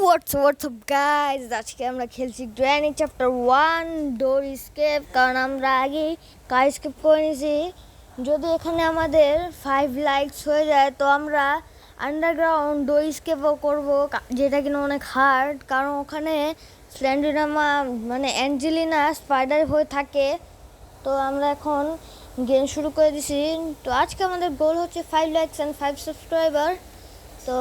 WhatsApp guys, আজকে আমরা খেলছি গ্র্যানি চ্যাপ্টার 1 ডোর স্কেপ। কারণ আমরা আগেই কার স্কেপ করে নিয়েছি। যদি এখানে আমাদের 5 লাইকস হয়ে যায় তো আমরা আন্ডারগ্রাউন্ড ডোর স্কেপও করবো, যেটা কিনা অনেক হার্ড। কারণ ওখানে স্ল্যান্ডারিনা মানে অ্যাঞ্জেলিনা স্পাইডার হয়ে থাকে। তো আমরা এখন গেম শুরু করে দিছি। তো আজকে আমাদের গোল হচ্ছে 5 লাইকস অ্যান্ড 5 সাবস্ক্রাইবার। তো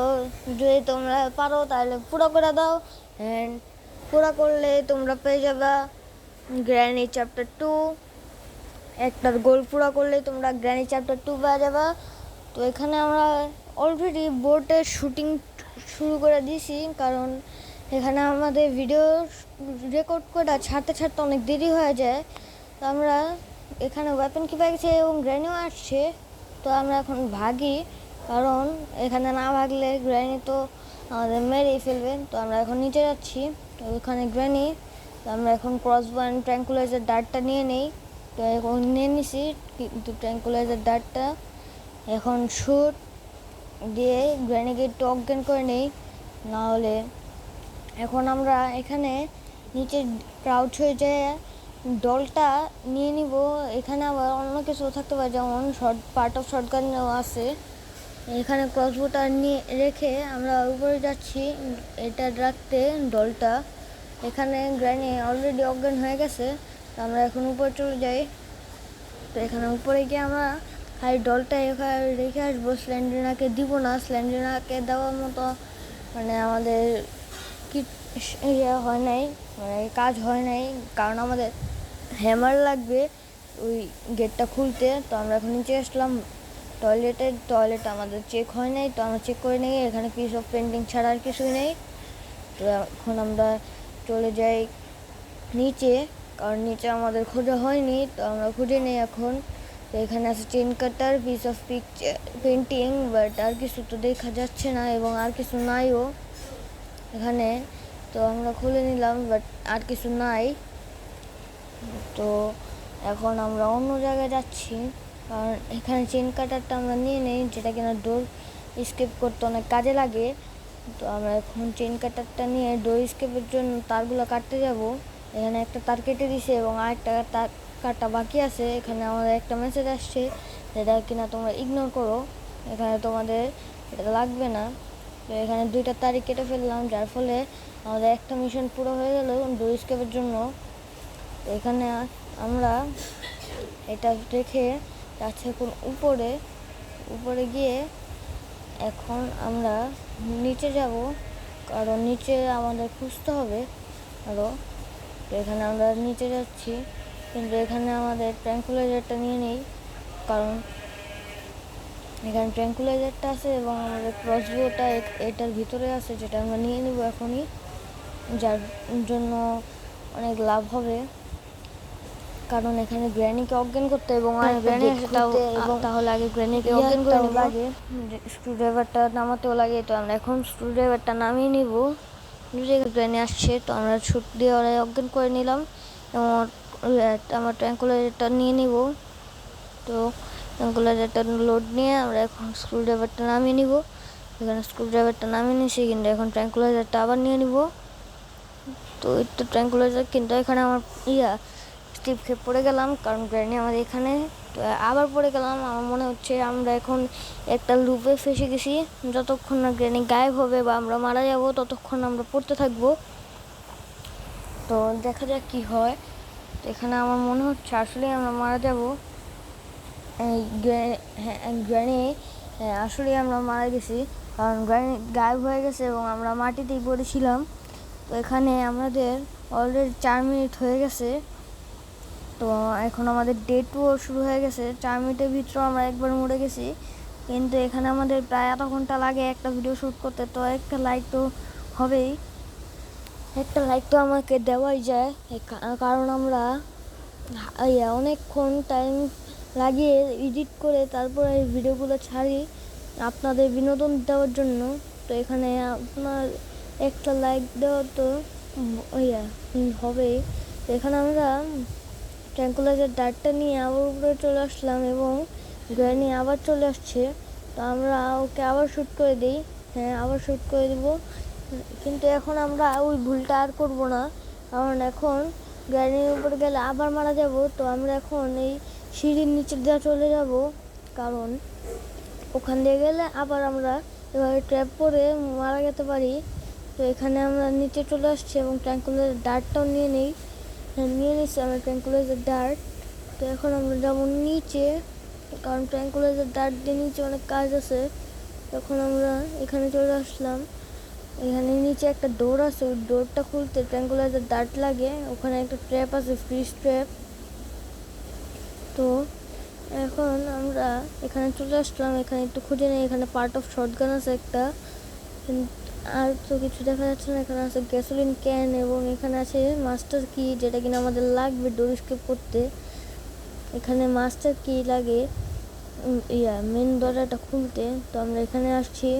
যদি তোমরা পারো তাহলে পুরো করে দাও, অ্যান্ড পুরো করলে তোমরা পেয়ে যাবে গ্র্যানি চ্যাপ্টার 2। একটার গোল পুরো করলে তোমরা গ্র্যানি চ্যাপ্টার 2 পেয়ে যাবে। তো এখানে আমরা অলরেডি বোটের শুটিং শুরু করে দিয়েছি, কারণ এখানে আমাদের ভিডিও রেকর্ড করে ছাড়তে অনেক দেরি হয়ে যায়। তো আমরা এখানে ওয়েপন কি পেয়ে গেছে এবং গ্র্যানিও আসছে। তো আমরা এখন ভাগি, কারণ এখানে না ভাগলে গ্র্যানি তো আমাদের মেরেই ফেলবে। তো আমরা এখন নিচে যাচ্ছি। তো ওখানে গ্র্যানি, তো আমরা এখন ক্রসবো অ্যান্ড ট্র্যাঙ্কুলাইজার ডার্টটা নিয়ে নেই। তো এখন নিয়ে নিছি কিন্তু ট্র্যাঙ্কুলাইজার ডার্টটা এখন শুট দিয়ে গ্র্যানিকে একটু অজ্ঞান করে নেই, না হলে এখন আমরা এখানে নিচে ক্রাউচ হয়ে যায় ডলটা নিয়ে নিব। এখানে আবার অন্য কিছু থাকতে পারে, যেমন পার্ট অফ শর্টগানও আছে। এখানে ক্রসবোটা নিয়ে রেখে আমরা উপরে যাচ্ছি এটা রাখতে ডলটা। এখানে গ্র্যানি অলরেডি অজ্ঞান হয়ে গেছে, তো আমরা এখন উপরে চলে যাই। তো এখানে উপরে গিয়ে আমরা হাই ডলটা এখানে রেখে আসবো। স্ল্যান্ডারিনাকে দিব না, স্ল্যান্ডারিনাকে দেওয়ার মতো মানে আমাদের কি ইয়ে হয় নাই, মানে কাজ হয় নাই, কারণ আমাদের হ্যামার লাগবে ওই গেটটা খুলতে। তো আমরা এখন নিচে আসলাম টয়লেট আমাদের চেক হয় নাই, তো আমরা চেক করে নিই। এখানে পিস অফ পেন্টিং ছাড়া আর কিছুই নেই। তো এখন আমরা চলে যাই নিচে, কারণ নিচে আমাদের খোঁজা হয়নি, তো আমরা খুঁজে নিই এখন। তো এখানে আছে chain cutter, piece of painting, but আর কিছু তো দেখা যাচ্ছে না এবং আর কিছু নাইও এখানে। তো আমরা খুলে নিলাম, বাট আর কিছু নাই। তো এখন আমরা অন্য জায়গায় যাচ্ছি, কারণ এখানে চেন কাটারটা আমরা নিয়ে নেই, যেটা কিনা ডোর স্কেপ করতে অনেক কাজে লাগে। তো আমরা এখন চেন কাটারটা নিয়ে ডোর স্কেপের জন্য তারগুলো কাটতে যাব। এখানে একটা তার কেটে দিছে এবং আরেকটা তার কাটা বাকি আছে। এখানে আমাদের একটা মেসেজ আসছে, যেটা কিনা তোমরা ইগনোর করো, এখানে তোমাদের এটা লাগবে না। তো এখানে 2টা তারিখ কেটে ফেললাম, যার ফলে আমাদের একটা মিশন পুরো হয়ে গেল ডোর স্কেপের জন্য। তো এখানে আমরা এটা রেখে যাচ্ছে এখন উপরে গিয়ে এখন আমরা নিচে যাব, কারণ নিচে আমাদের খুঁজতে হবে আরও। তো এখানে আমরা নিচে যাচ্ছি, কিন্তু এখানে আমাদের ট্র্যাঙ্কুলাইজারটা নিয়ে নেই, কারণ এখানে ট্র্যাঙ্কুলাইজারটা আছে এবং আমাদের ক্রসবোটা এটার ভিতরে আছে, যেটা আমরা নিয়ে নেব এখনই, যার জন্য অনেক লাভ হবে। কারণ এখানে গ্র্যানিকে অজ্ঞান করতে এবং গ্র্যানি তাহলে আগে গ্র্যানিকে অজ্ঞান করে নেব, লাগে স্ক্রুড্রাইভারটা নামাতেও লাগে। তো আমরা এখন স্ক্রুড্রাইভারটা নামিয়ে নিব। গ্র্যানি আসছে, তো আমরা ছুট দিয়ে ওরা অজ্ঞান করে নিলাম এবং আমার ট্র্যাঙ্কুলাইজারটা নিয়ে নিব। তো ট্র্যাঙ্কুলাইজারটা লোড নিয়ে আমরা এখন স্ক্রুড্রাইভারটা নামিয়ে নিব। এখানে স্ক্রুড্রাইভারটা নামিয়ে নিয়েছি, কিন্তু এখন ট্র্যাঙ্কুলাইজারটা আবার নিয়ে নিব। তো এটা ট্র্যাঙ্কুলাইজার, কিন্তু এখানে আমার স্টিপ খেয়ে পড়ে গেলাম, কারণ গ্র্যানি আমাদের এখানে। তো আবার পড়ে গেলাম। আমার মনে হচ্ছে আমরা এখন একটা লুপে ফেসে গেছি। যতক্ষণ না গ্র্যানি গায়েব হবে বা আমরা মারা যাব, ততক্ষণ আমরা পড়তে থাকবো। তো দেখা যাক কি হয়। তো এখানে আমার মনে হচ্ছে আসলে আমরা মারা যাব। গ্র্যানি আসলে আমরা মারা গেছি, কারণ গ্র্যানি গায়েব হয়ে গেছে এবং আমরা মাটিতেই পড়েছিলাম। তো এখানে আমাদের অলরেডি 4 মিনিট হয়ে গেছে। তো এখন আমাদের ডে 2 শুরু হয়ে গেছে। 4 মিনিটের ভিতরে আমরা একবার মরে গেছি, কিন্তু এখানে আমাদের প্রায় আধা ঘন্টা লাগে একটা ভিডিও শ্যুট করতে। তো একটা লাইক তো হবেই, একটা লাইক তো আমাকে দেওয়াই যায়, কারণ আমরা অনেকক্ষণ টাইম লাগিয়ে এডিট করে তারপরে এই ভিডিওগুলো ছাড়ি আপনাদের বিনোদন দেওয়ার জন্য। তো এখানে আপনার একটা লাইক দেওয়া তো হবেই। তো এখানে আমরা ট্র্যাঙ্কুলাইজার ডার্টটা নিয়ে আবার উপরে চলে আসলাম এবং গ্র্যানি আবার চলে আসছে। তো আমরা ওকে আবার শ্যুট করে দিই, আবার শ্যুট করে দেবো। কিন্তু এখন আমরা ওই ভুলটা আর করব না, কারণ এখন গ্র্যানির উপরে গেলে আবার মারা যাব। তো আমরা এখন এই সিঁড়ির নিচে দিয়ে চলে যাব, কারণ ওখান দিয়ে গেলে আবার আমরা এভাবে ট্র্যাপ করে মারা যেতে পারি। তো এখানে আমরা নিচে চলে আসছি এবং ট্র্যাঙ্কুলাইজার ডার্টটাও নিয়ে নিচ্ছি আমরা ট্র্যাঙ্কুলাইজার ডার্ট। তো এখন আমরা যাবো নিচে, কারণ ট্র্যাঙ্কুলাইজার ডার্ট দিয়ে নিচে অনেক কাজ আছে। তখন আমরা এখানে চলে আসলাম। এখানে নিচে একটা ডোর আছে, ওই ডোরটা খুলতে ট্র্যাঙ্কুলাইজার ডার্ট লাগে। ওখানে একটা ট্র্যাপ আছে, ফ্রিজ ট্র্যাপ। তো এখন আমরা এখানে চলে আসলাম, এখানে একটু খুঁজে নেই। এখানে পার্ট অফ শটগান আছে একটা, আর তো কিছু দেখা যাচ্ছে না। এখানে আছে গ্যাসোলিন ক্যান এবং এখানে আছে মাস্টার কি, যেটা কিনা আমাদের লাগবে ডোর স্কেপ করতে। এখানে মাস্টার কি লাগে মেন দরজাটা খুলতে। তো আমরা এখানে আসছি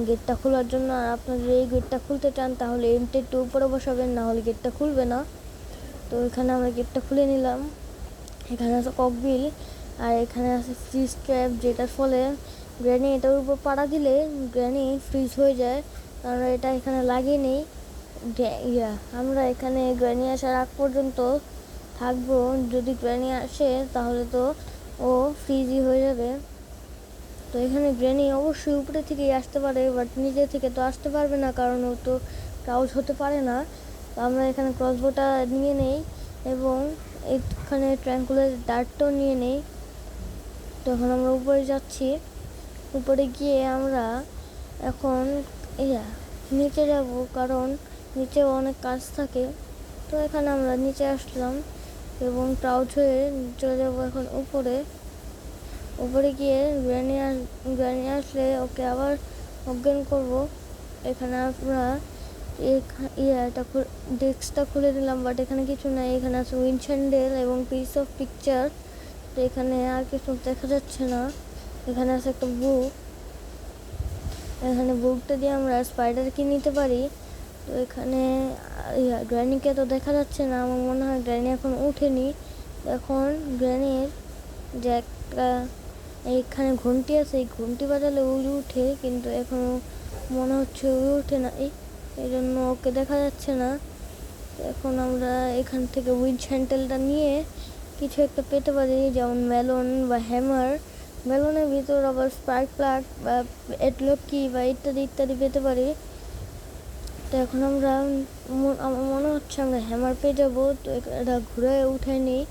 গেটটা খোলার জন্য। আর আপনারা এই গেটটা খুলতে চান তাহলে এমটি একটু উপরে বসাবেন, না হলে গেটটা খুলবে না। তো এখানে আমরা গেটটা খুলে নিলাম। এখানে আছে ককবিল, আর এখানে আছে ফ্রিজ ট্র্যাপ, যেটার ফলে গ্র্যানি এটার উপর পাড়া দিলে গ্র্যানি ফ্রিজ হয়ে যায়। আমরা এটা এখানে লাগিয়ে নিই। আমরা এখানে গ্র্যানি আসার আগ পর্যন্ত থাকবো। যদি গ্র্যানি আসে তাহলে তো ও ফ্রিজই হয়ে যাবে। তো এখানে গ্র্যানি অবশ্যই উপরে থেকেই আসতে পারে, বাট নিজে থেকে তো আসতে পারবে না, কারণ ও তো ক্রাউচ হতে পারে না। তো আমরা এখানে ক্রসবোটা নিয়ে নেই এবং এখানে ট্র্যাঙ্কুলাইজার ডার্টটাও নিয়ে নেই। তখন আমরা উপরে যাচ্ছি। উপরে গিয়ে আমরা এখন নিচে যাব, কারণ নিচেও অনেক কাজ থাকে। তো এখানে আমরা নিচে আসলাম এবং ক্রাউচ হয়ে চলে যাব এখন উপরে গিয়ে গ্র্যানি আসলে ওকে আবার অজ্ঞান করব। এখানে আমরা ডেস্কটা খুলে দিলাম, বাট এখানে কিছু নাই। এখানে আছে উইন্ড হ্যান্ডেল এবং পিস অফ পিকচার। তো এখানে আর কিছু দেখা যাচ্ছে না। এখানে আছে একটা বুক, এখানে বুকটা দিয়ে আমরা স্পাইডারকে নিতে পারি। তো এখানে গ্র্যানিকে তো দেখা যাচ্ছে না, আমার মনে হয় গ্র্যানি এখন উঠেনি। এখন গ্র্যানির যে একটা এইখানে ঘন্টি আছে, এই ঘন্টি বাজালে ওই উঠে, কিন্তু এখন মনে হচ্ছে ওই উঠে না, এই জন্য ওকে দেখা যাচ্ছে না। এখন আমরা এখান থেকে উইন্ড হ্যান্ডেলটা নিয়ে কিছু একটা পেতে পারি, যেমন মেলন বা হ্যামার। মেলনের ভিতর আবার স্পার্ক প্লাগ বা এডলক কি বা ইত্যাদি ইত্যাদি পেতে পারি। তো এখন আমার মনে হচ্ছে আমরা হ্যামার পেয়ে যাবো। তো এটা ঘুরে উঠাই নিই।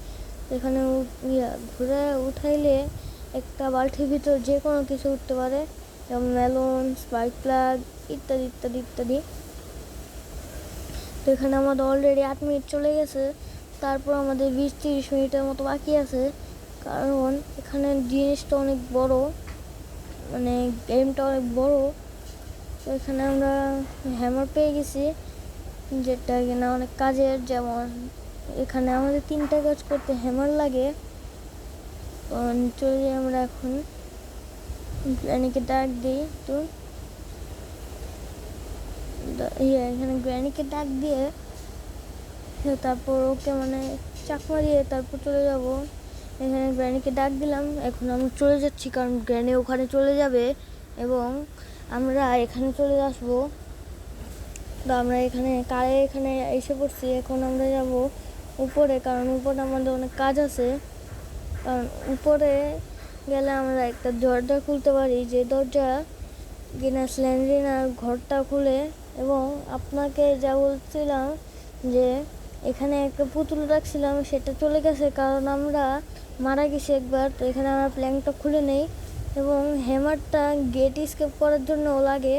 এখানে ঘুরে উঠাইলে একটা বালতির ভিতর যে কোনো কিছু উঠতে পারে, যেমন মেলন, স্পার্ক প্লাগ ইত্যাদি ইত্যাদি ইত্যাদি। তো এখানে আমাদের অলরেডি 8 মিনিট চলে গেছে, তারপর আমাদের 20-30 মিনিটের মতো বাকি আছে, কারণ এখানে জিনিসটা অনেক বড়, মানে গেমটা অনেক বড়। তো এখানে আমরা হ্যামার পেয়ে গেছি, যেটা কিনা অনেক কাজের। যেমন এখানে আমাদের 3টা কাজ করতে হ্যামার লাগে। তো চলে যাই আমরা এখন গ্র্যানিকে ডাক দিই। তো এখানে গ্র্যানিকে ডাক দিয়ে তারপর ওকে মানে চাকমা দিয়ে তারপর চলে যাব। এখানে গ্র্যানিকে ডাক দিলাম, এখন আমরা চলে যাচ্ছি, কারণ গ্র্যানি ওখানে চলে যাবে এবং আমরা এখানে চলে আসবো। তো আমরা এখানে এসে পড়ছি। এখন আমরা যাব উপরে, কারণ উপরে আমাদের অনেক কাজ আছে। কারণ উপরে গেলে আমরা একটা দরজা খুলতে পারি, যে দরজা কিনা স্ল্যান্ড্রিনার ঘরটা খুলে। এবং আপনাকে যা বলছিলাম যে এখানে একটা পুতুল রাখছিলাম, সেটা চলে গেছে, কারণ আমরা মারা গেছি একবার। তো এখানে আমরা প্ল্যাঙ্কটা খুলে নেই এবং হ্যামারটা গেট স্কেপ করার জন্য লাগে।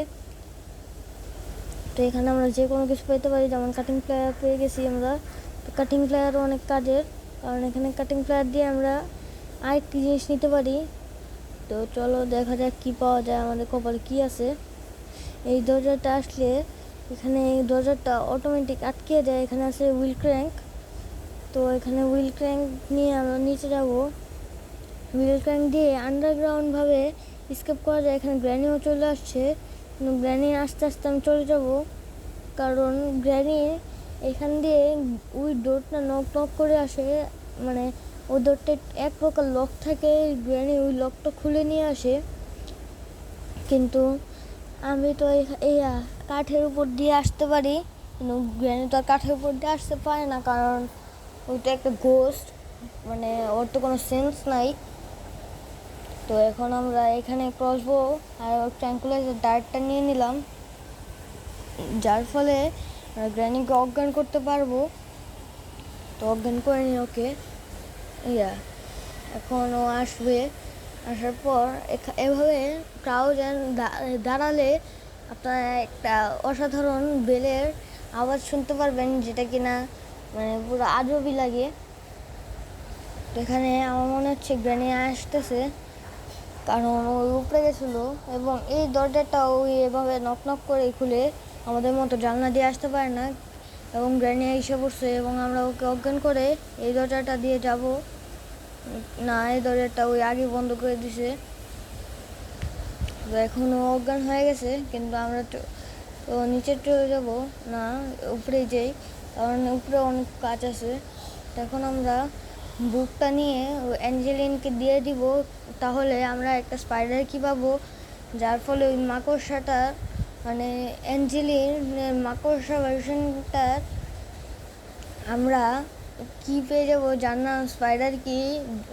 তো এখানে আমরা যে কোনো কিছু পেতে পারি, যেমন কাটিং প্লেয়ার পেয়ে গেছি আমরা। তো কাটিং প্লেয়ারও অনেক কাজের, কারণ এখানে কাটিং প্লেয়ার দিয়ে আমরা আরেকটি জিনিস নিতে পারি। তো চলো দেখা যাক কী পাওয়া যায়, আমাদের কপালে কী আছে। এই দরজাটা আসলে এখানে এই দরজাটা অটোমেটিক আটকে যায়। এখানে আছে হুইল ক্র্যাঙ্ক। তো এখানে হুইল ক্র্যাঙ্ক নিয়ে আমরা নিচে যাব। হুইল ক্র্যাঙ্ক দিয়ে আন্ডারগ্রাউন্ডভাবে স্কেপ করা যায়। এখানে গ্র্যানিও চলে আসছে, কিন্তু গ্র্যানি আস্তে আস্তে আমি চলে যাব, কারণ গ্র্যানি এখান দিয়ে ওই ডোরটা নক করে আসে। মানে ওই ডোরটা এক প্রকার লক থাকে, গ্র্যানি ওই লকটা খুলে নিয়ে আসে। কিন্তু আমি তো কাঠের উপর দিয়ে আসতে পারি, কিন্তু গ্র্যানি তো আর কাঠের উপর দিয়ে আসতে পারে না, কারণ ওইটা একটা গোস্ট, মানে ওর তো কোনো সেন্স নাই। তো এখন আমরা এখানে ক্রসবো আর ট্র্যাঙ্কুলাইজার ডার্টটা নিয়ে নিলাম, যার ফলে গ্র্যানিকে অজ্ঞান করতে পারবো। তো অজ্ঞান করে নি ওকে। এখন ও আসবে, আসার পর এভাবে ক্রাউড দাঁড়ালে আপনারা একটা অসাধারণ বেলের আওয়াজ শুনতে পারবেন, যেটা কিনা মানে পুরো আজবই লাগে। তো এখানে আমার মনে হচ্ছে গ্র্যানি আসতেছে, কারণ ওই উপরে গেছিলো এবং এই দরজাটা ওই এভাবে নক নক করে খুলে আমাদের মতো জানলা দিয়ে আসতে পারে না, এবং গ্র্যানি এসে পড়ছে এবং আমরা ওকে অজ্ঞান করে এই দরজাটা দিয়ে যাব না, এই দরজাটা ওই আগে বন্ধ করে দিছে। তো এখন ও অজ্ঞান হয়ে গেছে, কিন্তু আমরা তো নিচে চলে যাব না, উপরেই যাই, কারণ উপরে অনেক কাজ আছে। তখন আমরা বুকটা নিয়ে অ্যাঞ্জেলিনকে দিয়ে দিব, তাহলে আমরা একটা স্পাইডার কি পাবো, যার ফলে ওই মাকড়সাটা মানে অ্যাঞ্জেলিনের মাকড়সা ভার্সনটার আমরা কি পেয়ে যাবো, জানলাম স্পাইডার কি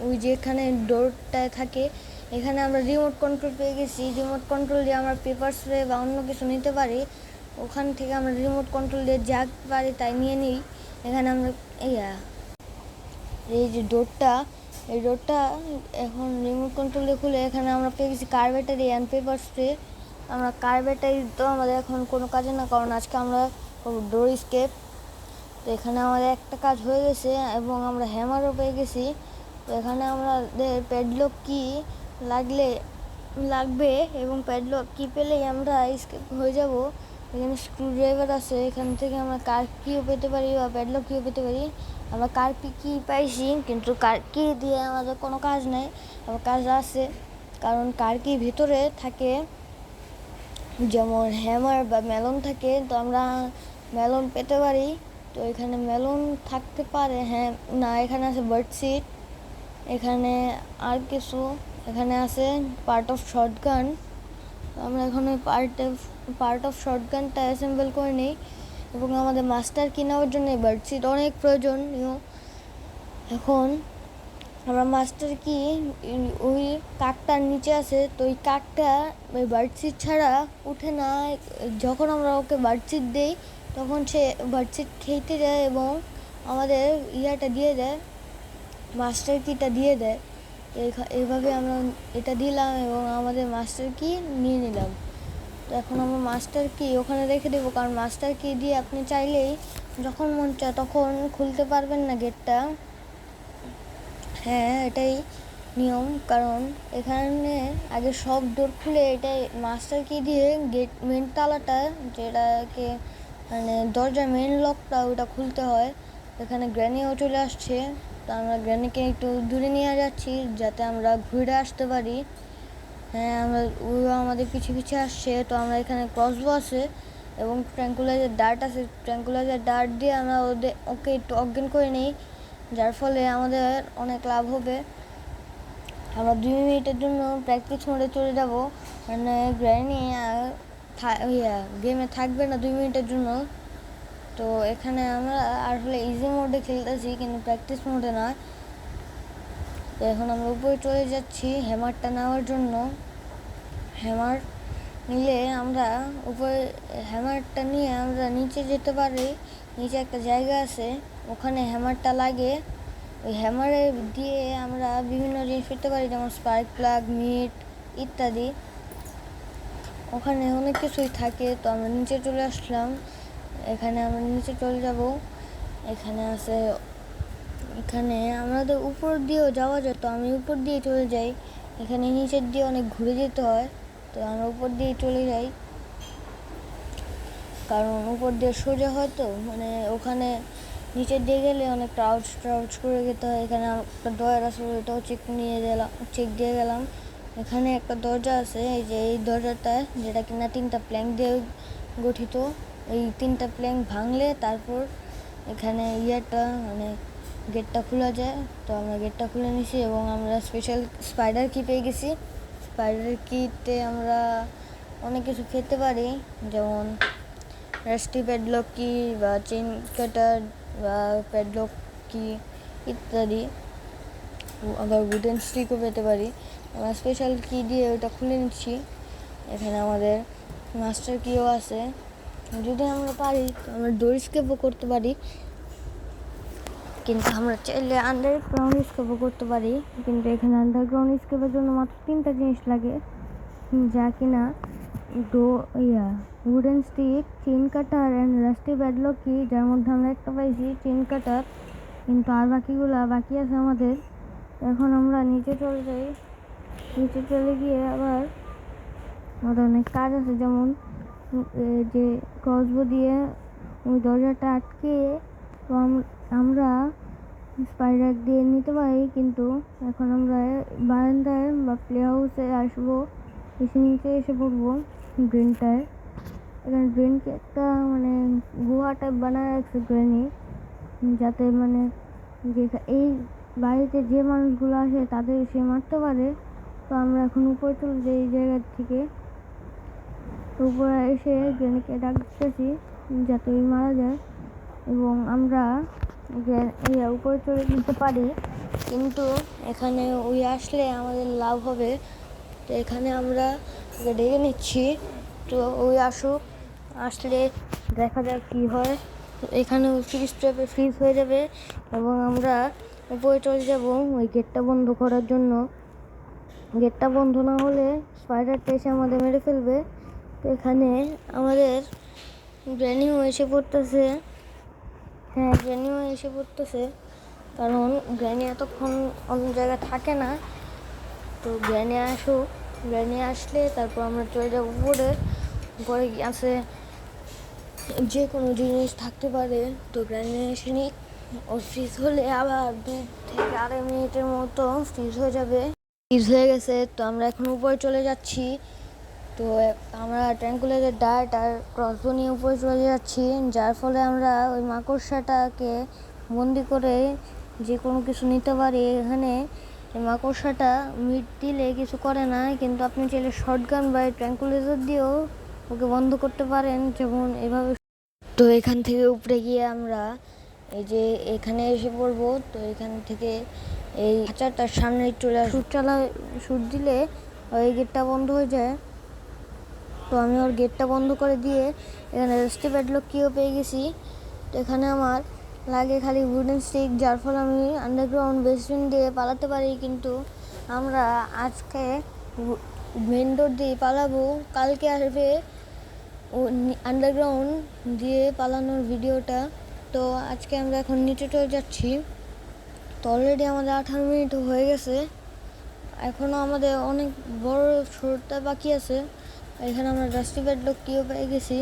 ওই যেখানে ডোরটায় থাকে, এখানে আমরা রিমোট কন্ট্রোল পেয়ে গেছি। রিমোট কন্ট্রোল দিয়ে আমরা পেপার স্প্রে বা অন্য কিছু নিতে পারি, ওখান থেকে আমরা রিমোট কন্ট্রোল দিয়ে যা পারি তাই নিয়ে নিই। এখানে আমরা এই যে ডোরটা, এই ডোরটা এখন রিমোট কন্ট্রোল দিয়ে খুলে এখানে আমরা পেয়ে গেছি কার ব্যাটারি অ্যান্ড পেপার স্প্রে। আমরা কার ব্যাটারি তো আমাদের এখন কোনো কাজে না, কারণ আজকে আমরা ডোর স্কেপ। তো এখানে আমাদের একটা কাজ হয়ে গেছে এবং আমরা হ্যামারও পেয়ে গেছি। তো এখানে আমাদের প্যাডলক কি লাগবে এবং প্যাডলক কি পেলেই আমরা স্কেপ হয়ে যাব। এখানে স্ক্রুড্রাইভার আছে, এখান থেকে আমরা কার কিও পেতে পারি বা প্যাডলক কিও পেতে পারি। আমরা কার কি পাইছি, কিন্তু কার কি দিয়ে আমাদের কোনো কাজ নেই, আবার কাজ আছে, কারণ কার কি ভিতরে থাকে যেমন হ্যামার বা মেলন থাকে, তো আমরা মেলন পেতে পারি। তো এখানে মেলন থাকতে পারে, হ্যাঁ না, এখানে আছে বার্ড সিট, এখানে আর কিছু, এখানে আছে পার্ট অফ শর্টগান। আমরা এখন ওই পার্ট অফ শর্টগানটা অ্যাসেম্বল করে নিই, এবং আমাদের মাস্টার কি নেওয়ার জন্য বার্ড সিট অনেক প্রয়োজনীয়। এখন আমরা মাস্টার কি ওই কাকটার নিচে আছে, তো ওই কাকটা ওই বার্ড সিট ছাড়া উঠে না। যখন আমরা ওকে বার্ড সিট দিই তখন সে বার্ড সিট খেতে যায় এবং আমাদের ইয়াটা দিয়ে দেয়, মাস্টার কিটা দিয়ে দেয়। এইভাবে আমরা এটা দিলাম এবং আমাদের মাস্টার কি নিয়ে নিলাম। তো এখন আমরা মাস্টার কি ওখানে রেখে দেবো, কারণ মাস্টার কি দিয়ে আপনি চাইলেই যখন মন চায় তখন খুলতে পারবেন না গেটটা। হ্যাঁ, এটাই নিয়ম, কারণ এখানে আগে সব ডোর খুলে এটাই মাস্টার কি দিয়ে গেট মেন তালাটা, যেটাকে মানে দরজার মেন লকটা, ওটা খুলতে হয়। এখানে গ্র্যানিও চলে আসছে, তো আমরা গ্র্যানিকে একটু দূরে নিয়ে যাচ্ছি যাতে আমরা ঘুরে আসতে পারি। হ্যাঁ, ও আমাদের পিছিয়ে আসছে। তো আমরা এখানে ক্রসবো আছে এবং ট্র্যাঙ্কুলাইজার ডার্ট আছে, ট্র্যাঙ্কুলাইজার ডার্ট দিয়ে আমরা ওকে একটু অজ্ঞান করে নিই, যার ফলে আমাদের অনেক লাভ হবে। আমরা 2 মিনিটের জন্য প্র্যাকটিস মোডে চলে যাব, মানে গ্র্যানি গেমে থাকবে না 2 মিনিটের জন্য। তো এখানে আমরা আসলে ইজি মোডে খেলতেছি, কিন্তু প্র্যাকটিস মোডে না। তো এখন আমরা উপরে চলে যাচ্ছি হ্যামারটা নেওয়ার জন্য। হ্যামার নিলে আমরা উপরে, হ্যামারটা নিয়ে আমরা নিচে যেতে পারি। নিচে একটা জায়গা আছে, ওখানে হ্যামারটা লাগে। ওই হ্যামারে দিয়ে আমরা বিভিন্ন জিনিস পেতে পারি, যেমন স্পার্ক প্লাগ, মিট ইত্যাদি। ওখানে অনেক কিছুই থাকে। তো আমরা নিচে চলে আসলাম, এখানে আমরা নিচে চলে যাব। এখানে আমাদের উপর দিয়েও যাওয়া যায়, তো আমি উপর দিয়ে চলে যাই। এখানে নিচের দিয়ে অনেক ঘুরে যেতে হয়, তো আমরা উপর দিয়ে চলে যাই, কারণ উপর দিয়ে সোজা হয়। তো মানে ওখানে নিচের দিয়ে গেলে অনেক ট্রাউচ করে যেতে হয়। এখানে একটা ডয়ার আছে, ওইটাও চেক দিয়ে গেলাম। এখানে একটা দরজা আছে, এই যে এই দরজাটা, যেটা কিনা 3টা প্ল্যাঙ্ক দিয়ে গঠিত। এই 3টা প্ল্যাঙ্ক ভাঙলে তারপর এখানে মানে গেটটা খোলা যায়। তো আমরা গেটটা খুলে নিছি এবং আমরা স্পেশাল স্পাইডার কি পেয়ে গেছি। স্পাইডার কিতে আমরা অনেক কিছু খেতে পারি, যেমন রাস্টি প্যাডলক কি বা চেন কাটার বা প্যাডলক কি ইত্যাদি, আবার উডেন স্টিকও পেতে পারি। আমরা স্পেশাল কি দিয়ে ওটা খুলে নিচ্ছি। এখানে আমাদের মাস্টার কিও আছে, যদি আমরা পারি আমরা ডোর স্কেপও করতে পারি, কিন্তু আমরা চাইলে আন্ডারগ্রাউন্ড স্কেপও করতে পারি। কিন্তু এখানে আন্ডারগ্রাউন্ড স্কেপের জন্য মাত্র 3টা জিনিস লাগে, যা কিনা wooden stick, chain cutter and rusty padlock কি, যার মধ্যে আমরা একটা পাইছি চেন কাটার, কিন্তু আর বাকিগুলা বাকি আছে আমাদের। এখন আমরা নিচে চলে যাই। নিচে চলে গিয়ে আবার আমাদের অনেক কাজ আছে, যেমন যে ক্রসবো দিয়ে ওই দরজাটা আটকে তো আমরা স্পাইডার দিয়ে নিতে পারি। কিন্তু এখন আমরা বারান্দায় বা প্লে হাউসে আসবো, এসে নিচে এসে পড়বো ড্রেনটায়। এখানে ড্রেনকে একটা মানে গুহা টাইপ বানায় রাখছে গ্রেনি, যাতে মানে যে এই বাড়িতে যে মানুষগুলো আসে তাদের সে মারতে পারে। তো আমরা এখন উপরে চলে যাই এই জায়গা থেকে। উপরে এসে গ্রেনিকে ডাকতেছি যাতে ওই মারা যায়, এবং আমরা উপরে চলে যেতে পারি। কিন্তু এখানে ওই আসলে আমাদের লাভ হবে, তো এখানে আমরা ডেকে নিচ্ছি। তো ওই আসুক, আসলে দেখা যাক কী হয়। এখানে ফ্রিজ ট্র্যাপে ফ্রিজ হয়ে যাবে এবং আমরা উপরে চলে যাব ওই গেটটা বন্ধ করার জন্য। গেটটা বন্ধ না হলে স্পাইডারটা এসে আমাদের মেরে ফেলবে। তো এখানে আমাদের গ্র্যানিও এসে পড়তেছে। হ্যাঁ, গ্র্যানিও এসে পড়তেছে, কারণ গ্র্যানি এতক্ষণ অন্য জায়গায় থাকে না। তো গ্র্যানি আসুক, গ্র্যানি আসলে তারপর আমরা চলে যাবো উপরে। উপরে আছে যে কোনো জিনিস থাকতে পারে, তো গ্র্যানি এসে নিক। ও ফ্রিজ হলে আবার 2 থেকে 2.5 মিনিটের মতো ফ্রিজ হয়ে যাবে। ফ্রিজ হয়ে গেছে, তো আমরা এখন উপরে চলে যাচ্ছি। তো আমরা ট্র্যাঙ্কুলারের ডার্ট আর ক্রসবো নিয়ে উপরে চলে যাচ্ছি, যার ফলে আমরা ওই মাকড়সাটাকে বন্দি করে যে কোনো কিছু নিতে পারি। এখানে মাকড়সাটা মিট দিলে কিছু করে না, কিন্তু আপনি চাইলে শর্টগান বা ট্র্যাঙ্কুলাইজার দিয়েও ওকে বন্ধ করতে পারেন, যেমন এভাবে। তো এখান থেকে উপরে গিয়ে আমরা এই যে এখানে এসে পড়বো। তো এখান থেকে এই খাঁচাটার সামনে চলে শুট দিলে ওই গেটটা বন্ধ হয়ে যায়। তো আমি ওর গেটটা বন্ধ করে দিয়ে এখানে রাস্টি প্যাডলক কিও পেয়ে গেছি। তো এখানে আমার লাগে খালি উডেন স্টিক, যার ফলে আমি আন্ডারগ্রাউন্ড বেসমেন্ট দিয়ে পালাতে পারি। কিন্তু আমরা আজকে মেন ডোর দিয়ে পালাবো, কালকে আসবে আন্ডারগ্রাউন্ড দিয়ে পালানোর ভিডিওটা। তো আজকে আমরা এখন নিচে চলে যাচ্ছি। তো অলরেডি আমাদের 18 মিনিট হয়ে গেছে, এখনও আমাদের অনেক বড় শোটা বাকি আছে। এখানে আমরা রাস্টি প্যাডলক কিও পেয়ে গেছি।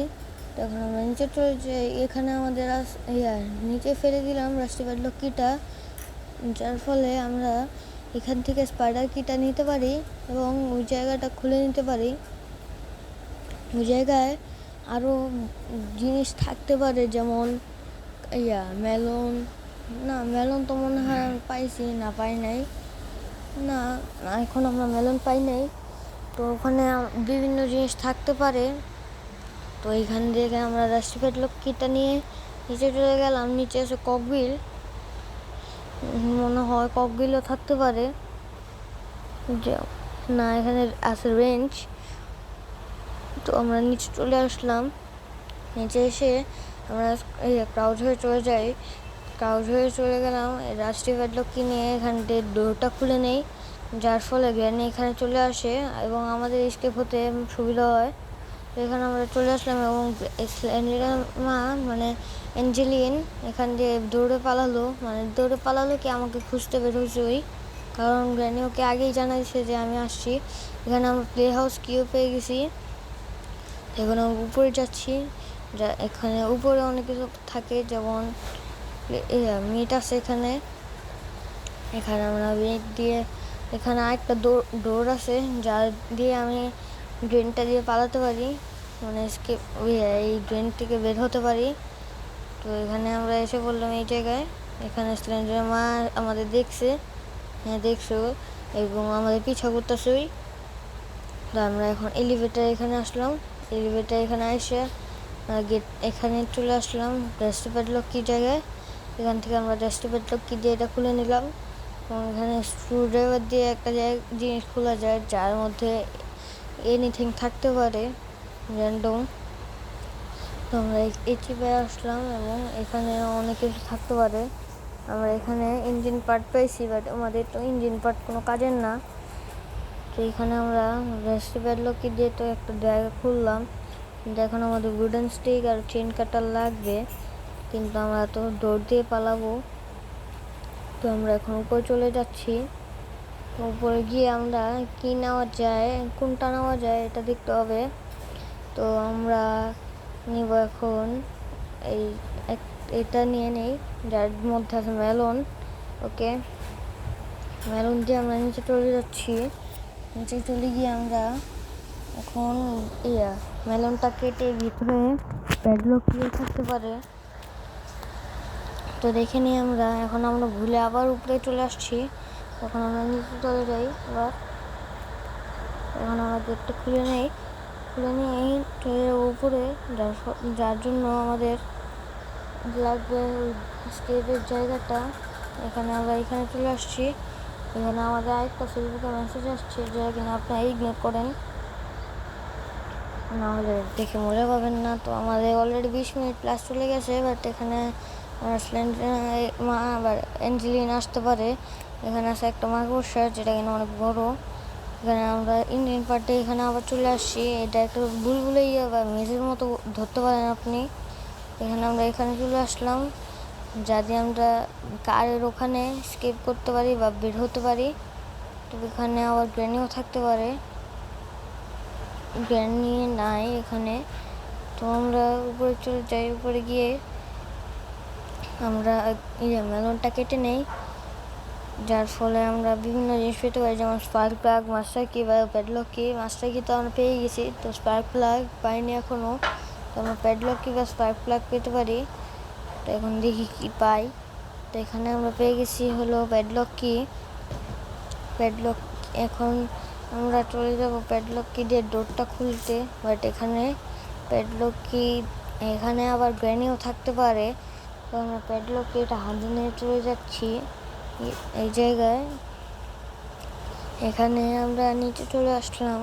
তো এখন আমরা নিচে চলে যাই। এখানে আমাদের নিচে ফেলে দিলাম রাস্টি প্যাডলক কিটা, যার ফলে আমরা এখান থেকে স্পাইডার কিটা নিতে পারি এবং ওই জায়গাটা খুলে নিতে পারি। ওই জায়গায় আরও জিনিস থাকতে পারে, যেমন মেলন তো মনে হয় পাইছি না, পাই নাই না, এখন আমরা মেলন পাই নাই। তো ওখানে বিভিন্ন জিনিস থাকতে পারে। তো এইখান থেকে আমরা রাস্টি প্যাডলক কিটা নিয়ে নিচে চলে গেলাম। নিচে এসে ককবিল, মনে হয় ককবিলও থাকতে পারে, না এখানে আছে রেঞ্জ। তো আমরা নিচে চলে আসলাম। নিচে এসে আমরা ক্রাউড হয়ে চলে যাই। ক্রাউড হয়ে চলে গেলাম রাস্টি প্যাডলক কিনে এখান থেকে ডোরটা খুলে নেই, যার ফলে গ্র্যানি এখানে চলে আসে এবং আমাদের এসকেপ হতে সুবিধা হয়। তো এখানে আমরা চলে আসলাম এবং মানে অ্যাঞ্জেলিন এখান দিয়ে দৌড়ে পালালো কি আমাকে খুঁজতে বেরোচ্ছে ওই, কারণ গ্র্যানি ওকে আগেই জানাইছে যে আমি আসছি। এখানে আমরা প্লে হাউস কিও পেয়ে গেছি। এখন আমরা উপরে যাচ্ছি, এখানে উপরে অনেক কিছু থাকে, যেমন মিট আছে এখানে। এখানে আমরা মিট দিয়ে এখানে আরেকটা ডোর আছে, যার দিয়ে আমি ড্রেনটা দিয়ে পালাতে পারি, মানে এই ড্রেন থেকে বের হতে পারি। তো এখানে আমরা এসে বললাম এই জায়গায়। এখানে স্লেন্ডার মা আমাদের দেখছে, হ্যাঁ দেখছো, এবং আমাদের পিছা করতেছে। তো আমরা এখন এলিভেটার এখানে আসলাম। এলিভেটার এখানে এসে গেট এখানে চলে আসলাম রেস্ট প্যাডলক কি জায়গায়। এখান থেকে আমরা রেস্ট প্যাডলক কি দিয়ে এটা খুলে নিলাম। এবং এখানে স্ক্রুড্রাইভার দিয়ে একটা জিনিস খোলা যায় যার মধ্যে এনিথিং থাকতে পারে র্যান্ডম। তো আমরা এই চিপে আসলাম এবং এখানে অনেক কিছু থাকতে পারে। আমরা এখানে ইঞ্জিন পার্ট পেয়েছি, বাট আমাদের তো ইঞ্জিন পার্ট কোনো কাজের না। তো এখানে আমরা রেস্ট প্যাডলক কি দিয়ে তো একটা জায়গা খুললাম, কিন্তু এখন আমাদের উডেন স্টিক আর চেন কাটার লাগবে, কিন্তু আমরা তো দৌড় দিয়ে পালাবো। তো আমরা এখন উপরে চলে যাচ্ছি। উপরে গিয়ে আমরা কি নেওয়া যায়, কোনটা নেওয়া যায় এটা দেখতে হবে। তো আমরা নিব এখন এটা নিয়ে নেই যার মধ্যে আছে মেলন। ওকে, মেলন দিয়ে আমরা নিচে চলে যাচ্ছি। নিচে চলে গিয়ে আমরা এখন মেলনটা কেটে ভিতরে প্যাডলক দিয়ে থাকতে পারে তো দেখে নিই আমরা। এখন আমরা ভুলে আবার উপরে চলে আসছি, তখন আমরা নিচে চলে যাই। আবার এখন আমরা গেটটা খুলে নিয়ে উপরে যার জন্য আমাদের লাগবে স্কেপের জায়গাটা। এখানে আমরা এখানে চলে আসছি। এখানে আমাদের আরেকটা ফেসবুকে মেসেজ আসছে যে কিনা আপনারা ইগনোর করেন, নাহলে দেখে মজা পাবেন না। তো আমাদের অলরেডি 20 মিনিট প্লাস চলে গেছে, বাট এখানে মা আবার অ্যাঞ্জেলিন আসতে পারে। এখানে আছে একটা মাকড়সা যেটা কিনা অনেক বড়। এখানে আমরা ইঞ্জিন পার্টে এখানে আবার চলে আসছি। এটা একটা বুলবুলে বা মেজের মতো ধরতে পারেন আপনি। এখানে আমরা এখানে চলে আসলাম, যা দিয়ে আমরা কারের ওখানে স্কেপ করতে পারি বা বের হতে পারি। তো এখানে আবার গ্র্যানিও থাকতে পারে, গ্র্যানি নাই এখানে। তো আমরা উপরে চলে যাই। উপরে গিয়ে আমরা মেলনটা কেটে নেই, যার ফলে আমরা বিভিন্ন জিনিস পেতে পারি, যেমন স্পার্ক প্লাগ, মাস্টার কি বা প্যাডলক কি। মাস্টার কি তো আমরা পেয়ে গেছি, তো স্পার্ক প্লাগ পাইনি এখনও। তো আমরা প্যাডলক কি বা স্পার্ক প্লাগ পেতে পারি। তো এখন দেখি কি পাই। তো এখানে আমরা পেয়ে গেছি হলো প্যাডলক কি। এখন আমরা চলে যাব প্যাডলক কি দিয়ে ডোরটা খুলতে, বাট এখানে প্যাডলক কি এখানে আবার গ্র্যানিও থাকতে পারে। তো আমরা প্যাডলক কি এটা হাতে নিয়ে চলে যাচ্ছি এই জায়গায়। এখানে আমরা নিচে চলে আসলাম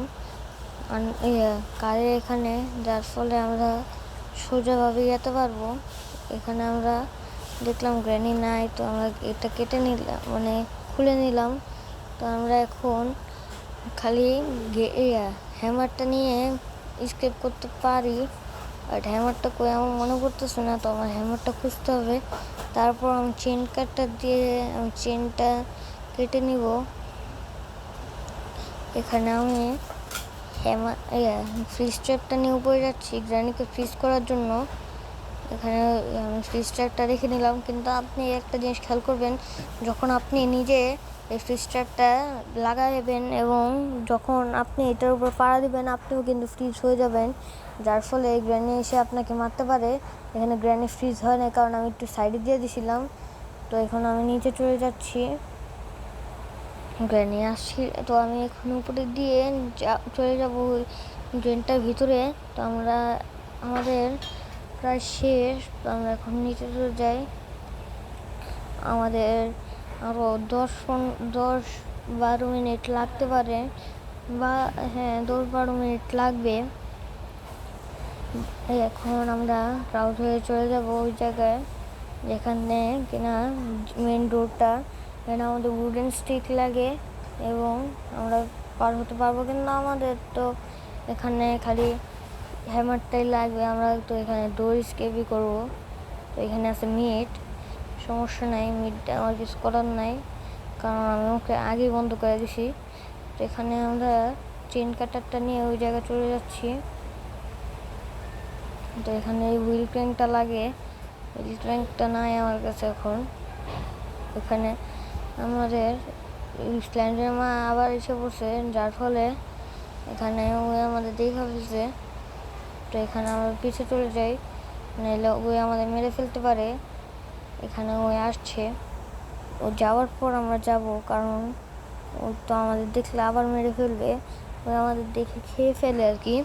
কারের এখানে, যার ফলে আমরা সোজাভাবে যেতে পারবো। এখানে আমরা দেখলাম গ্র্যানি নাই, তো আমরা এটা কেটে নিলাম, মানে খুলে নিলাম। তো আমরা এখন খালি হ্যামারটা নিয়ে স্কেপ করতে পারি, বাট হ্যামারটা কই আমার মনে করতেছে না। তো আমার হ্যামারটা খুঁজতে হবে। তারপর আমি চেন কাটটা দিয়ে আমি চেনটা কেটে নিব। এখানে আমি ফ্রিজ ট্র্যাপটা নিয়ে উপরে যাচ্ছি গ্র্যানিকে ফ্রিজ করার জন্য। এখানে আমি ফ্রিজ ট্র্যাপটা রেখে নিলাম, কিন্তু আপনি একটা জিনিস খেয়াল করবেন, যখন আপনি নিজে এই ফ্রিজ ট্র্যাপটা লাগাবেন এবং যখন আপনি এটার উপর পাড়া দিবেন, আপনিও কিন্তু ফ্রিজ হয়ে যাবেন, যার ফলে গ্র্যানি এসে আপনাকে মারতে পারে। এখানে গ্র্যানি ফ্রিজ হয় না, কারণ আমি একটু সাইডে দিয়ে দিয়েছিলাম। তো এখন আমি নিচে চলে যাচ্ছি, গ্র্যানি আসছি। তো আমি এখন উপরে দিয়ে চলে যাব ড্রেনটার ভিতরে। তো আমাদের প্রায় শেষ। তো আমরা এখন নিচে চলে যাই। আমাদের আরও 10-12 মিনিট লাগতে পারে, বা হ্যাঁ 10-12 মিনিট লাগবে। এখন আমরা ক্রাউড হয়ে চলে যাব ওই জায়গায় যেখানে কিনা মেন ডোরটা। এখানে আমাদের উডেন স্টিক লাগে এবং আমরা পার হতে পারবো, কিন্তু আমাদের তো এখানে খালি হ্যামারটাই লাগবে। আমরা তো এখানে ডোর স্কেপই করবো। তো এখানে আছে মিট, সমস্যা নাই, মিটটা আমার কিছু করার নাই, কারণ আমি ওকে আগেই বন্ধ করে দিছি। তো এখানে আমরা চেন কাটারটা নিয়ে ওই জায়গায় চলে যাচ্ছি। তো এখানে হুইল ক্র্যাঙ্কটা লাগে, হুইল ক্র্যাঙ্কটা নাই আমার কাছে এখন। এখানে আমাদের স্ল্যান্ডের মা আবার এসে পড়ছে, যার ফলে এখানে ওই আমাদের দেখা ফেলছে। তো এখানে আমরা পিছিয়ে চলে যাই, নাহলে ওই আমাদের মেরে ফেলতে পারে। এখানে ওই আসছে, ও যাওয়ার পর আমরা যাব, কারণ ও তো আমাদের দেখলে আবার মেরে ফেলবে। ওই আমাদের দেখে খেয়ে ফেলে আর কি।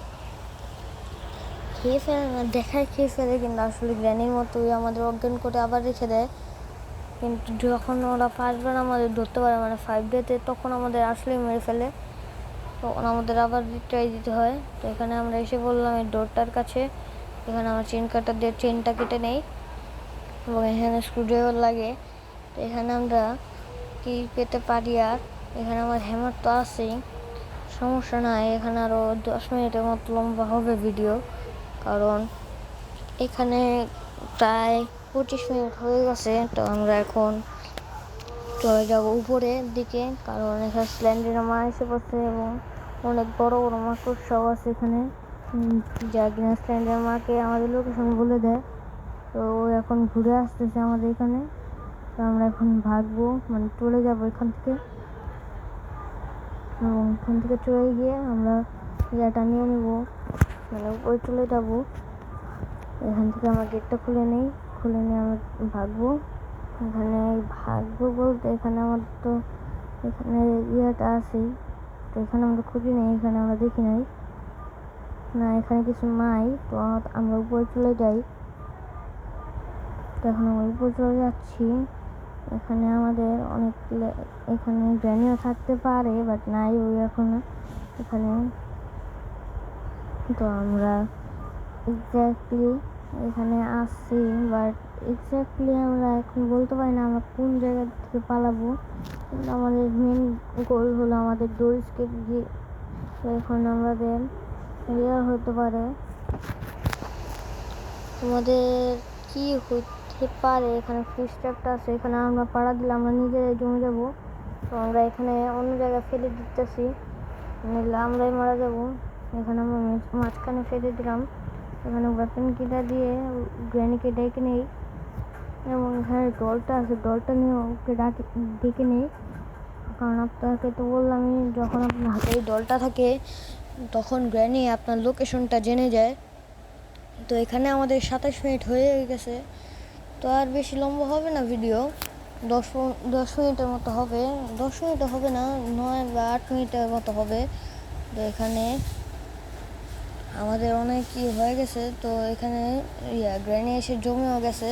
খেয়ে ফেলে না, দেখায় খেয়ে ফেলে, কিন্তু আসলে গ্র্যানির মতোই আমাদের অজ্ঞান করে আবার রেখে দেয়। কিন্তু যখন ওরা ফার্স্টবার আমাদের ধরতে পারে, মানে 5 ডেতে, তখন আমাদের আসলেই মেরে ফেলে। তখন আমাদের আবার রিট্রাই দিতে হয়। তো এখানে আমরা এসে বললাম এই ডোরটার কাছে। এখানে আমরা চেন কাটার দিয়ে চেনটা কেটে নেই এবং এখানে স্ক্রুড্রাইভার লাগে। তো এখানে আমরা কি পেতে পারি, আর এখানে আমার হ্যামার তো আছেই, সমস্যা নাই। এখানে আরও 10 মিনিটের মতো লম্বা হবে ভিডিও, কারণ এখানে প্রায় 25 মিনিট হয়ে গেছে। তো আমরা এখন চলে যাব উপরের দিকে, কারণ এখানে স্ল্যান্ডারের মা এসে পড়ছে এবং অনেক বড় বড় মাকড়সাও আছে এখানে, যা কিনা স্ল্যান্ডারের মাকে আমাদের লোকেশন বলে দেয়। তো ও এখন ঘুরে আসতেছে আমাদের এখানে। তো আমরা এখন ভাগবো, মানে চলে যাব এখান থেকে, এবং এখান থেকে চলে গিয়ে আমরা ইয়েটা নিয়ে নেব, মানে উপরে চলে যাব। এখান থেকে আমরা গেটটা খুলে নিয়ে আমরা ভাগবো। এখানে ভাগবো বলতে এখানে আমার তো এখানে ইয়েটা আছেই, তো এখানে আমরা খুঁজি নেই, এখানে আমরা দেখি নাই না, এখানে কিছু নাই। তো আমরা উপরে চলে যাই। তো এখন আমরা উপরে চলে যাচ্ছি। এখানে আমাদের অনেক এখানে গ্র্যানিও থাকতে পারে, বাট নাই ওই এখন এখানে। তো আমরা এক্স্যাক্টলি এখানে আসছি, বাট এক্স্যাক্টলি আমরা এখন বলতে পারি না আমরা কোন জায়গা থেকে পালাবো। কিন্তু আমাদের মেন গোল হলো আমাদের ডোর স্কেপ দিয়ে। তো এখন আমাদের হতে পারে, আমাদের কি হতে পারে, এখানে ফিশ ট্র্যাপটা আছে, এখানে আমরা পাড়া দিলে আমরা নিজেরাই জমে যাব। তো আমরা এখানে অন্য জায়গায় ফেলে দিতেছি, নিলে আমরাই মারা যাব। এখানে আমরা মাঝখানে ফেলে দিলাম। এখানে ওয়েপন কিটা দিয়ে গ্র্যানিকে ডেকে নেই, এবং এখানে ডলটা আছে, ডলটা নিয়ে ওকে ডেকে নেই। কারণ আপনাকে তো বললামই, যখন আপনার হাতে এই ডলটা থাকে তখন গ্র্যানি আপনার লোকেশনটা জেনে যায়। তো এখানে আমাদের 27 মিনিট হয়ে গেছে। তো আর বেশি লম্বা হবে না ভিডিও, 10 মিনিটের মতো হবে, 10 মিনিটও হবে না, 9 বা 8 মিনিটের মতো হবে। তো এখানে আমাদের অনেক হয়ে গেছে। তো এখানে গ্র্যানি এসে জমেও গেছে,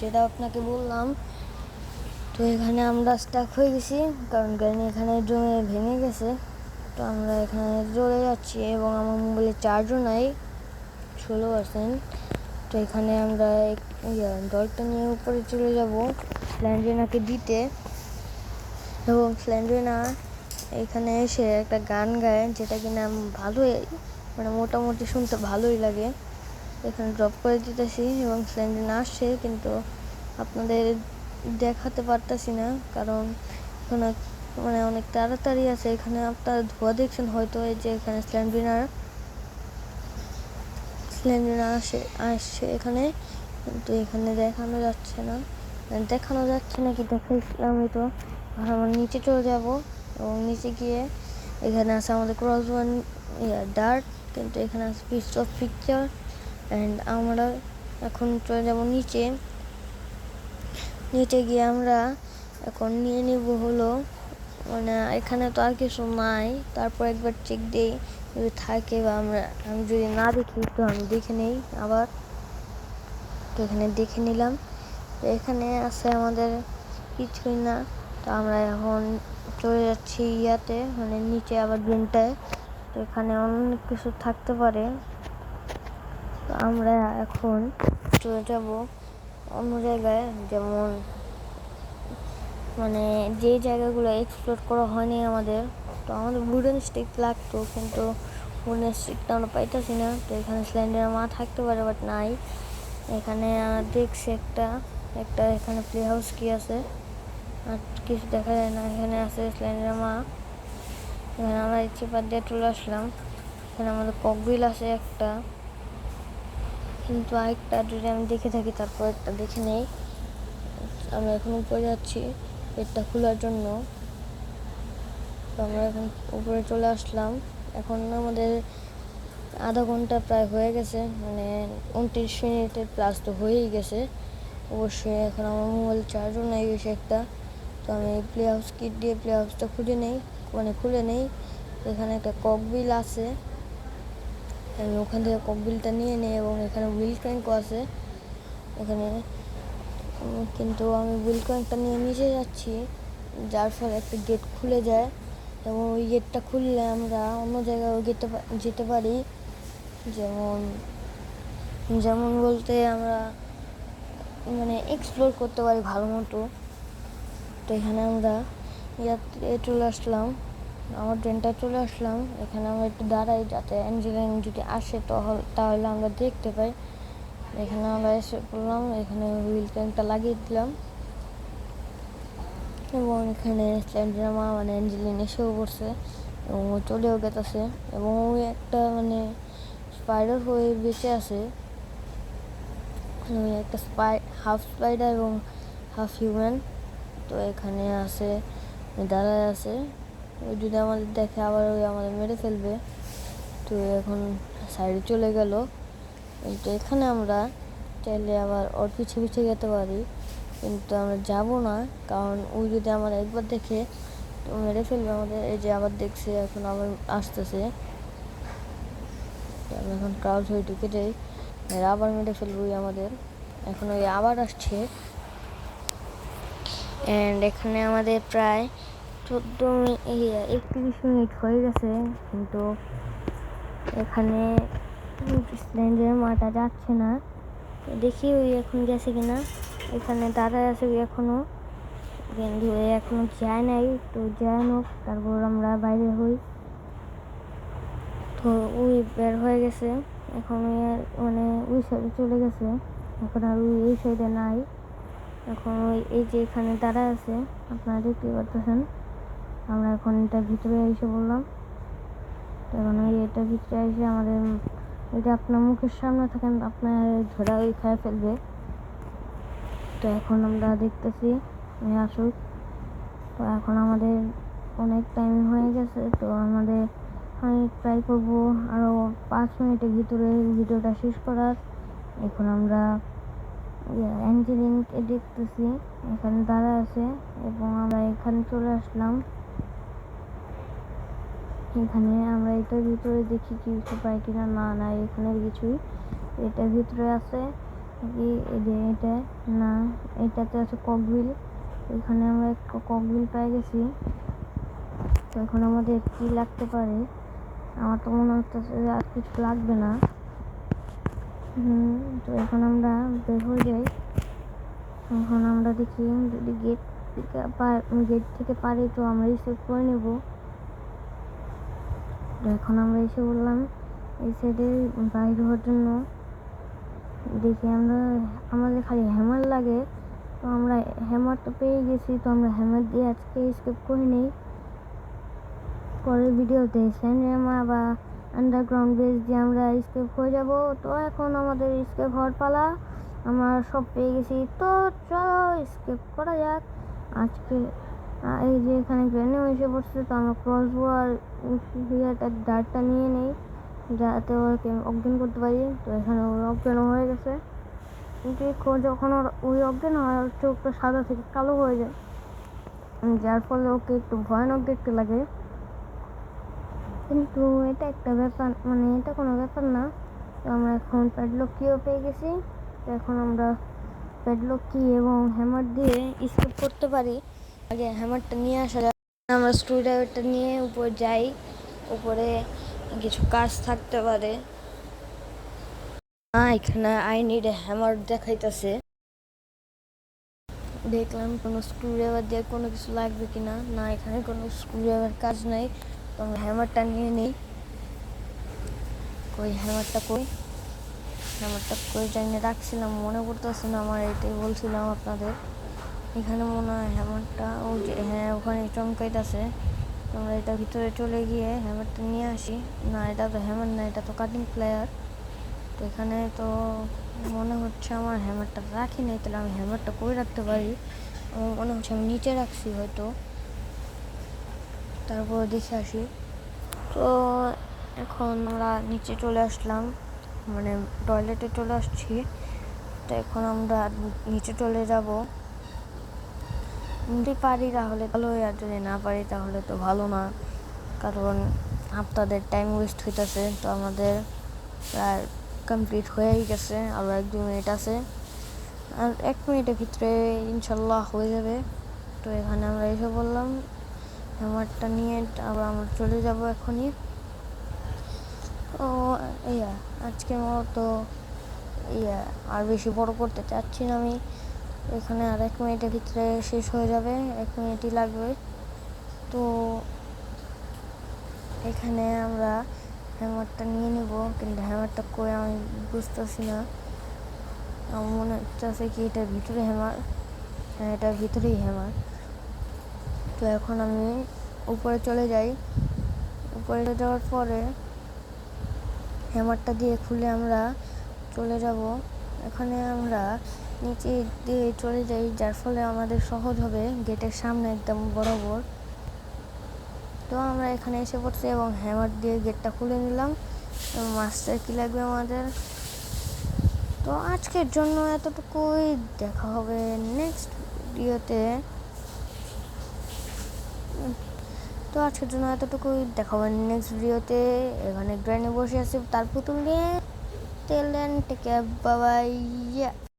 যেটা আপনাকে বললাম। তো এখানে আমরা স্টাক হয়ে গেছি, কারণ গ্র্যানি এখানে জমে ভেঙে গেছে। তো আমরা এখানে চলে যাচ্ছি, এবং আমার মোবাইলে চার্জও নাই, 16%। তো এখানে আমরা ডলটা নিয়ে উপরে চলে যাব স্ল্যান্ড্রিনাকে দিতে, এবং স্ল্যান্ড্রিনা এখানে এসে একটা গান গায়, যেটা কিনা ভালোই, মানে মোটামুটি শুনতে ভালোই লাগে। এখানে ড্রপ করে দিতেছি এবং স্ল্যান্ড্রিনা আসছে, কিন্তু আপনাদের দেখাতে পারতেছি না, কারণ এখানে মানে অনেক তাড়াতাড়ি আছে। এখানে আপনারা ধোয়া দেখছেন হয়তো, এই যে এখানে স্ল্যান্ড্রিনা আসছে এখানে, কিন্তু এখানে দেখানো যাচ্ছে না কি দেখাইছিলামই তো। আমরা নিচে চলে যাব, এবং নিচে গিয়ে এখানে আছে আমাদের ক্রসওয়ান ডার্ট, কিন্তু এখানে আছে পিস অফ পিকচার। অ্যান্ড আমরা এখন চলে যাব নিচে গিয়ে আমরা এখন নিয়ে নিব হলো, মানে এখানে তো আর কিছু নাই। তারপর একবার চেক দিই যদি থাকে, বা আমি যদি না দেখি তো আমি দেখে নেই আবার। তো এখানে দেখে নিলাম, তো এখানে আছে আমাদের কিছুই না। তো আমরা এখন চলে যাচ্ছি মানে নিচে আবার ড্রেনটায়। তো এখানে অনেক কিছু থাকতে পারে। তো আমরা এখন চলে যাব অন্য জায়গায়, যেমন মানে যে জায়গাগুলো এক্সপ্লোর করা হয়নি আমাদের। তো আমাদের উডেন স্টিক লাগতো, কিন্তু উডেন স্টিকটা আমরা পাইতেছি না। তো এখানে স্ল্যান্ডারের মা থাকতে পারে, বাট নাই। এখানে দেখছি একটা এখানে প্লে হাউস কি আছে, আর কিছু দেখা যায় না। এখানে আছে স্ল্যান্ডারের মা। এখানে আমরা চিপার দিয়ে চলে আসলাম। এখানে আমাদের ককবিল আছে একটা, কিন্তু আরেকটা যদি আমি দেখে থাকি তারপর একটা দেখে নেই। আমরা এখন উপরে যাচ্ছি পেটটা খোলার জন্য। তো আমরা এখন উপরে চলে আসলাম। এখন আমাদের আধা ঘন্টা প্রায় হয়ে গেছে, মানে 29 মিনিটের প্লাস তো হয়েই গেছে অবশ্যই। এখন আমার মোবাইল চার্জও নেই বেশি একটা। তো আমি প্লে হাউস কিট দিয়ে প্লে হাউসটা খুলে নেই। এখানে একটা ককবিল আছে, আমি ওখান থেকে ককবিলটা নিয়ে নিই এবং এখানে হুইল ক্র্যাঙ্কও আছে এখানে, কিন্তু আমি হুইল ক্র্যাঙ্কটা নিয়ে নিচে যাচ্ছি, যার ফলে একটা গেট খুলে যায় এবং ওই গেটটা খুললে আমরা অন্য জায়গায় যেতে পারি। যেমন যেমন বলতে আমরা মানে এক্সপ্লোর করতে পারি ভালো মতো। তো এখানে আমরা চলে আসলাম, আমার ট্রেনটা চলে আসলাম। এখানে আমরা একটু দাঁড়াই যাতে অ্যাঞ্জেলিন যদি আসে তাহলে আমরা দেখতে পাই। এখানে আমরা এসে পড়লাম, এখানে হুইল ক্র্যাঙ্কটা লাগিয়ে দিলাম এবং এখানে স্ল্যান্ডার মা মানে অ্যাঞ্জেলিন এসেও পড়ছে এবং ও চলেও গেতেছে এবং ওই একটা মানে স্পাইডার হয়ে বেঁচে আছে। একটা হাফ স্পাইডার এবং হাফ হিউম্যান। তো এখানে আছে দাঁড়ায় আছে, ওই যদি আমাদের দেখে আবার ওই আমাদের মেরে ফেলবে। তো এখন সাইডে চলে গেল, কিন্তু এখানে আমরা চাইলে আবার ওর পিছে পিছে যেতে পারি, কিন্তু আমরা যাব না, কারণ ওই যদি আমার একবার দেখে তো মেরে ফেলবে আমাদের। এই যে আবার দেখছে, এখন আবার আসতেছে, আমি এখন ক্রাউড হয়ে ঢুকে যাই, আবার মেরে ফেলবো আমাদের। এখন ওই আবার আসছে অ্যান্ড এখানে আমাদের প্রায় 31 মিনিট হয়ে গেছে, কিন্তু এখানে স্ল্যান্ডার মাটা যাচ্ছে না। দেখি ওই এখন গেছে কিনা, এখানে দাঁড়ায় আছে ওই এখনো, কিন্তু এখনো যায় নাই। তো যায় হোক, তারপর আমরা বাইরে হই। তো ওই বের হয়ে গেছে, এখন মানে ওই সাইডে চলে গেছে, এখন আর ওই এই সাইডে নাই। এখন ওই এই যে এখানে দাঁড়ায় আছে, আপনারা দেখতে পাচ্ছেন। আমরা এখন এটার ভিতরে এসে বললাম, এখন ওই এটার ভিতরে এসে আমাদের ওইটা আপনার মুখের সামনে থাকেন, আপনার ধরা ওই খায় ফেলবে। তো এখন আমরা দেখতেছি আসুক। তো এখন আমাদের অনেক টাইম হয়ে গেছে, তো আমি ট্রাই করবো আরও 5 মিনিটের ভিতরে ভিডিওটা শেষ করার। এখন আমরা অ্যাঞ্জেলিনকে দেখতেছি, এখানে দাঁড়া আছে এবং আমরা এখানে চলে আসলাম। এখানে আমরা এটার ভিতরে দেখি কিছু পাই কিনা, না এখানে কিছুই এটার ভিতরে আছে কি, এটা না, এটাতে আছে ককবিল। এখানে আমরা একটা ককবিল পেয়ে গেছি। তো এখন আমাদের কি লাগতে পারে, আমার তো মনে হচ্ছে আর কিছু লাগবে না। তো এখন আমরা বের হয়ে যাই। এখন আমরা দেখি যদি গেট থেকে পারি তো আমরা রিসিভ করে নেব। এখন আমরা এসে বললাম এই সাইডে বাইর হওয়ার জন্য। দেখি আমাদের খালি হ্যামার লাগে, তো আমরা হ্যামার তো পেয়ে গেছি, তো আমরা হ্যামার দিয়ে আজকে স্কেপ করে নিই। পরের ভিডিওতে স্যান্ডারমা বা আন্ডারগ্রাউন্ড বেস দিয়ে আমরা স্কেপ হয়ে যাব। তো এখন আমাদের স্কেপ হওয়ার পালা, আমরা সব পেয়ে গেছি, তো চলো স্কেপ করা যাক। আজকে এই যে এখানে গ্রেনেও এসে পড়ছে, তো আমরা ক্রসবো আর ডার্টটা নিয়ে নেই যাতে ওকে অজ্ঞান করতে পারি। তো এখানে ওই অজ্ঞানও হয়ে গেছে, কিন্তু যখন ওই অজ্ঞান হয় ওর চোখটা সাদা থেকে কালো হয়ে যায়, যার ফলে ওকে একটু ভয়ানক দেখতে লাগে। কিন্তু এটা একটা ব্যাপার, মানে এটা কোনো ব্যাপার না। তো আমরা এখন প্যাডলক কিও পেয়ে গেছি, তো এখন আমরা প্যাডলক কি এবং হ্যামার দিয়ে স্কেপ করতে পারি। আগে হ্যামারটা নিয়ে আসা যায়, আমরা স্ক্রুড্রাইভারটা নিয়ে উপরে যাই, উপরে কিছু কাজ থাকতে পারে। এখানে আই নিড এ হ্যামার দেখাইতেছে, দেখলাম কোনো স্ক্রুড্রাইভার দিয়ে কোনো কিছু লাগবে কিনা, না এখানে কোনো স্ক্রুড্রাইভার কাজ নাই। তো আমরা হ্যামারটা নিয়ে নিই। হ্যামারটা কই জানিয়ে রাখছিলাম, মনে পড়তেছে না আমার, এটাই বলছিলাম আপনাদের। এখানে মনে হয় হ্যামারটা ওই যে, হ্যাঁ ওখানে চমকাইতেছে। আমরা এটা ভিতরে চলে গিয়ে হ্যামারটা নিয়ে আসি। না এটা তো হ্যামার না, এটা তো কাটিং প্লেয়ার। তো এখানে তো মনে হচ্ছে আমার হ্যামারটা রাখি নাই, তাহলে আমি হ্যামারটা করে রাখতে পারি। আমার মনে হচ্ছে আমি নিচে রাখছি হয়তো, তারপর দেখে আসি। তো এখন আমরা নিচে চলে আসলাম, মানে টয়লেটে চলে আসছি। তো এখন আমরা নিচে চলে যাব, যদি পারি তাহলে ভালো, আর যদি না পারি তাহলে তো ভালো না, কারণ আপনাদের টাইম ওয়েস্ট হইতেছে। তো আমাদের প্রায় কমপ্লিট হয়েই গেছে, আরও 1-2 মিনিট আছে, আর 1 মিনিটের ভিতরে ইনশাল্লাহ হয়ে যাবে। তো এখানে আমরা এসে বললাম, হ্যামারটা নিয়ে আবার আমরা চলে যাব এখনই। ও ইয়া আজকের মতো আর বেশি বড় করতে চাচ্ছি না আমি। এখানে আর 1 মিনিটের ভিতরে শেষ হয়ে যাবে, 1 মিনিটই লাগবে। তো এখানে আমরা হ্যামারটা নিয়ে নিব, কিন্তু হ্যামারটা কই আমি বুঝতেছি না। আমার মনে হচ্ছে কি এটার ভিতরে হ্যামার, হ্যাঁ এটার ভিতরেই হ্যামার। তো এখন আমি উপরে চলে যাই, উপরে যাওয়ার পরে হ্যামারটা দিয়ে খুলে আমরা চলে যাব। এখানে আমরা নিচে দিয়ে চলে যাই, যার ফলে আমাদের সহজ হবে গেটের সামনে একদম বরাবর। তো আমরা এখানে এসে পড়ছি এবং হ্যামার দিয়ে গেটটা খুলে নিলাম। মাস্টার কি লাগবে আমাদের। তো আজকের জন্য এতটুকুই, দেখা হবে নেক্সট ভিডিওতে। এখানে গ্রাইনে বসে আছে তার পুতুল নিয়ে। টেল দেন, টেক কেয়ার, বাই বাই।